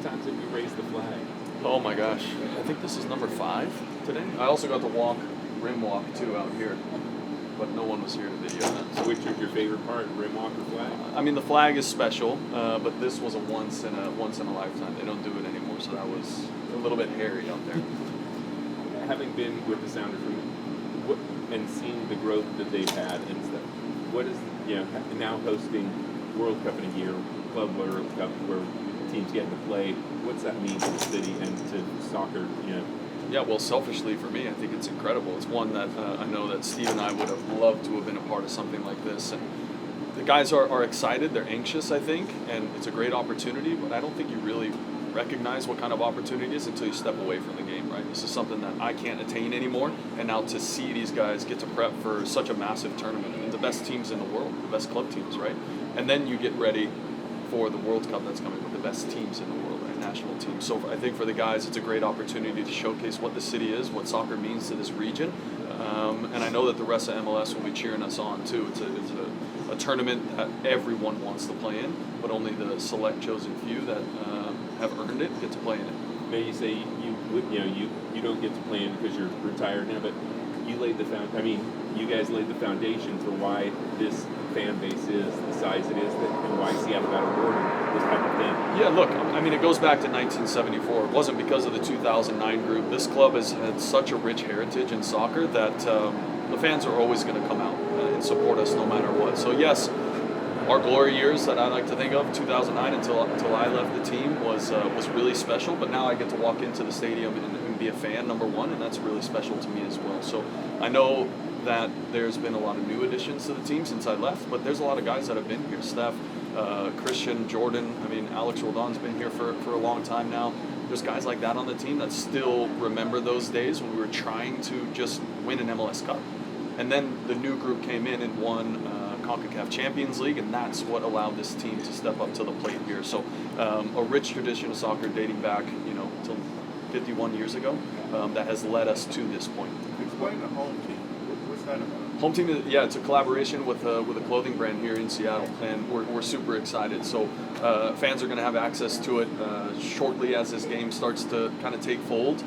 times have you raised the flag? Oh my gosh, I think this is number 5 today. I also got to walk rim walk too out here, but no one was here to video that. So which is your favorite part, rim walk or flag? I mean, the flag is special, but this was a once in a lifetime. They don't do it anymore, so that was a little bit hairy out there. Having been with the Sounders and seeing the growth that they've had and stuff, what is now hosting World Cup in a year, Club World Cup where teams getting to play, what's that mean to the city and to soccer? Yeah, well, selfishly for me, I think it's incredible. It's one that I know that Steve and I would have loved to have been a part of something like this. And the guys are excited, they're anxious, I think, and it's a great opportunity, but I don't think you really recognize what kind of opportunity it is until you step away from the game, right? This is something that I can't attain anymore, and now to see these guys get to prep for such a massive tournament, I mean, the best teams in the world, the best club teams, right? And then you get ready for the World Cup that's coming with the best teams in the world, right? National teams. So I think for the guys, it's a great opportunity to showcase what the city is, what soccer means to this region, and I know that the rest of MLS will be cheering us on too. It's a tournament that everyone wants to play in, but only the select chosen few that have earned it get to play in it. Now you say you don't get to play in because you're retired now, but you guys laid the foundation for why this fan base is the size it is, and why Seattle got awarded this type of thing. Yeah, look, I mean, it goes back to 1974. It wasn't because of the 2009 group. This club has had such a rich heritage in soccer that the fans are always going to come out and support us no matter what. So yes, our glory years that I like to think of, 2009 until I left the team, was really special. But now I get to walk into the stadium and be a fan, number one, and that's really special to me as well. So I know that there's been a lot of new additions to the team since I left, but there's a lot of guys that have been here. Steph, Christian, Jordan, I mean, Alex Roldan's been here for a long time now. There's guys like that on the team that still remember those days when we were trying to just win an MLS Cup. And then the new group came in and won CONCACAF Champions League, and that's what allowed this team to step up to the plate here. So a rich tradition of soccer dating back, till 51 years ago, that has led us to this point. Explain the home team. What's that about? Home team, it's a collaboration with a clothing brand here in Seattle, and we're super excited. So fans are going to have access to it shortly as this game starts to kind of take fold.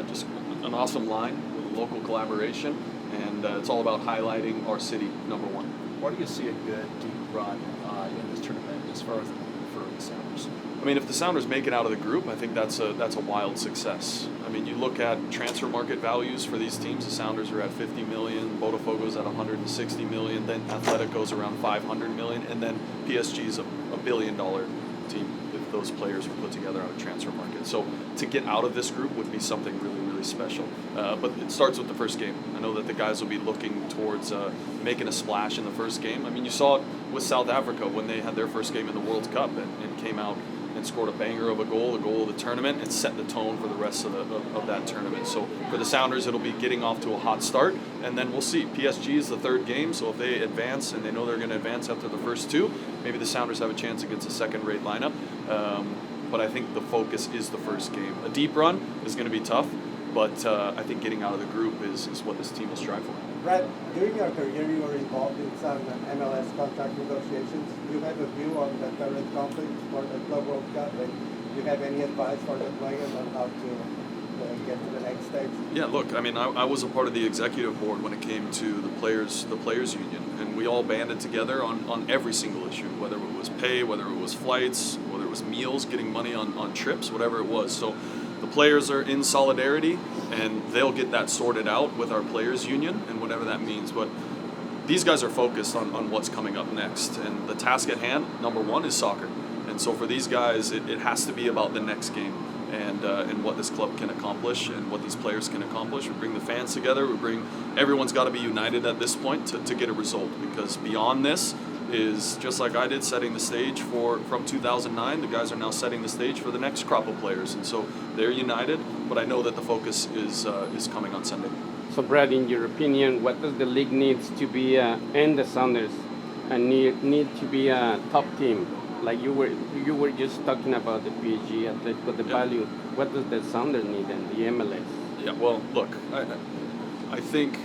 Just an awesome line with local collaboration, and it's all about highlighting our city, number one. Why do you see a good deep run in this tournament as far as for the Sounders? I mean, if the Sounders make it out of the group, I think that's a wild success. I mean, you look at transfer market values for these teams. The Sounders are at 50 million, Botafogo's at 160 million, then Atletico's around 500 million, and then PSG's a $1 billion team if those players were put together on a transfer market. So to get out of this group would be something really, really special. But it starts with the first game. I know that the guys will be looking towards making a splash in the first game. I mean, you saw it with South Africa when they had their first game in the World Cup and came out and scored a banger of a goal of the tournament, and set the tone for the rest of that tournament. So for the Sounders, it'll be getting off to a hot start, and then we'll see. PSG is the third game, so if they advance, and they know they're going to advance after the first two, maybe the Sounders have a chance against a second-rate lineup. But I think the focus is the first game. A deep run is going to be tough, but I think getting out of the group is what this team will strive for. Brad, during your career, you were involved in some MLS contract negotiations. Do you have a view on the current conflict for the Club World Cup? And do you have any advice for the players on how to get to the next stage? Yeah, look, I mean, I was a part of the executive board when it came to the players union, and we all banded together on every single issue, whether it was pay, whether it was flights, whether it was meals, getting money on trips, whatever it was. So the players are in solidarity, and they'll get that sorted out with our players union and whatever that means. But these guys are focused on what's coming up next, and the task at hand, number one, is soccer. And so for these guys, it has to be about the next game and what this club can accomplish and what these players can accomplish. We bring the fans together. Everyone's got to be united at this point to get a result, because beyond this is, just like I did, setting the stage from 2009. The guys are now setting the stage for the next crop of players, and so they're united. But I know that the focus is coming on Sunday. So, Brad, in your opinion, what does the league needs to be, and the Sounders, need to be a top team? Like you were just talking about the PSG, Atletico, the value. What does the Sounders need and the MLS? Yeah, well, look, I think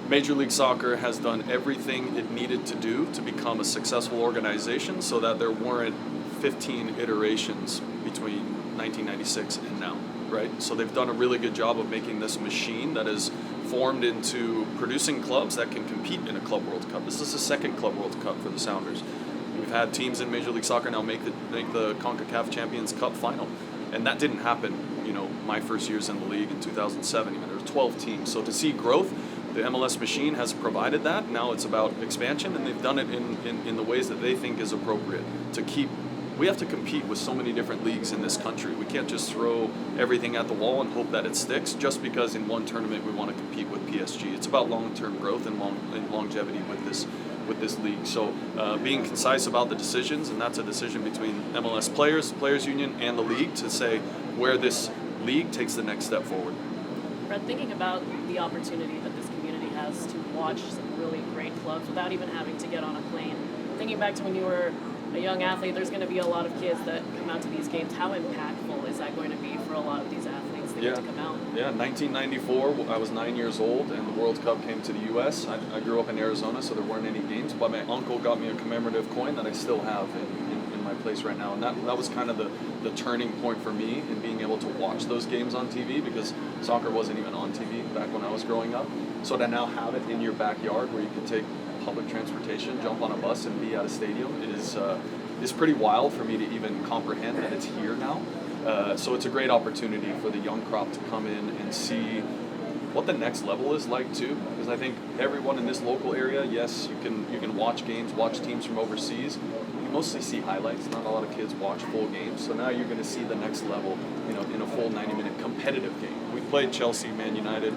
Major League Soccer has done everything it needed to do to become a successful organization, so that there weren't 15 iterations between 1996 and now, right? So they've done a really good job of making this machine that is formed into producing clubs that can compete in a Club World Cup. This is the second Club World Cup for the Sounders. We've had teams in Major League Soccer now make the CONCACAF Champions Cup final, and that didn't happen, my first years in the league in 2007. Even there were 12 teams. So to see growth, the MLS machine has provided that. Now it's about expansion, and they've done it in the ways that they think is appropriate to keep. We have to compete with so many different leagues in this country. We can't just throw everything at the wall and hope that it sticks just because in one tournament we want to compete with PSG. It's about long-term growth and longevity with this league. So being concise about the decisions, and that's a decision between MLS Players Union, and the league to say where this league takes the next step forward. Brett, thinking about the opportunity that this community has to watch some really great clubs without even having to get on a plane, thinking back to when you were a young athlete, there's going to be a lot of kids that come out to these games. How impactful is that going to be for a lot of these athletes that get to come out? Yeah, 1994, I was 9 years old, and the World Cup came to the U.S. I grew up in Arizona, so there weren't any games, but my uncle got me a commemorative coin that I still have in my place right now, and that was kind of the turning point for me in being able to watch those games on TV, because soccer wasn't even on TV back when I was growing up. So to now have it in your backyard where you can take public transportation, jump on a bus, and be at a stadium is pretty wild for me to even comprehend that it's here now. So it's a great opportunity for the young crop to come in and see what the next level is like too, because I think everyone in this local area, yes, you can watch games, watch teams from overseas. You mostly see highlights. Not a lot of kids watch full games, so now you're going to see the next level, in a full 90-minute competitive game. We played Chelsea, Man United,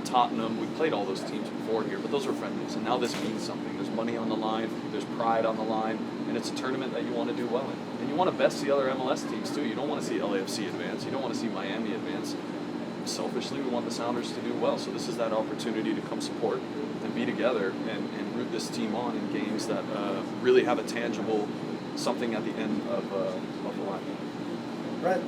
Tottenham. We played all those teams before here, but those were friendlies, and now this means something. There's money on the line, there's pride on the line, and it's a tournament that you want to do well in. And you want to best the other MLS teams too. You don't want to see LAFC advance. You don't want to see Miami advance. Selfishly, we want the Sounders to do well. So this is that opportunity to come support and be together and root this team on in games that really have a tangible something at the end of the line. Brett,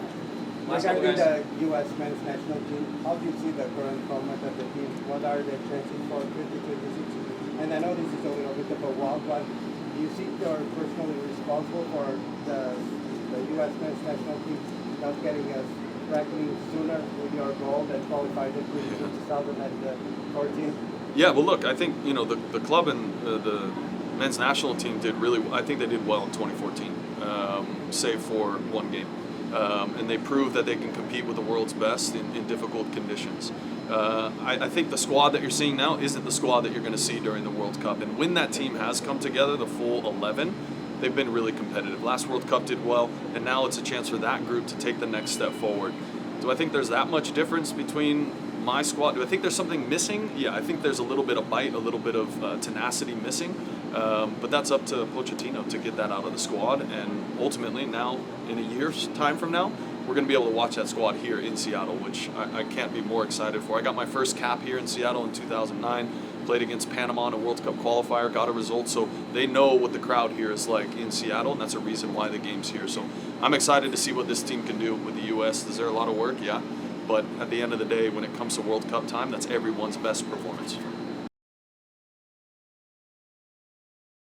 regarding the U.S. men's national team, how do you see the current format of the team? What are the chances for 2026? And I know this is a little bit of a wild one. Do you think you're personally responsible for the U.S. men's national team not getting us tracking sooner with your goal that qualified it to 2014? Yeah, well, look, I think the club and the men's national team did really. I think they did well in 2014, save for one game, and they proved that they can compete with the world's best in difficult conditions. I think the squad that you're seeing now isn't the squad that you're going to see during the World Cup, and when that team has come together, the full 11. They've been really competitive. Last World Cup did well, and now it's a chance for that group to take the next step forward. Do I think there's that much difference between my squad? Do I think there's something missing? Yeah, I think there's a little bit of bite, a little bit of tenacity missing, but that's up to Pochettino to get that out of the squad, and ultimately now, in a year's time from now, we're going to be able to watch that squad here in Seattle, which I can't be more excited for. I got my first cap here in Seattle in 2009. Played against Panama in a World Cup qualifier, got a result, so they know what the crowd here is like in Seattle, and that's a reason why the game's here. So I'm excited to see what this team can do with the U.S. Is there a lot of work? Yeah. But at the end of the day, when it comes to World Cup time, that's everyone's best performance.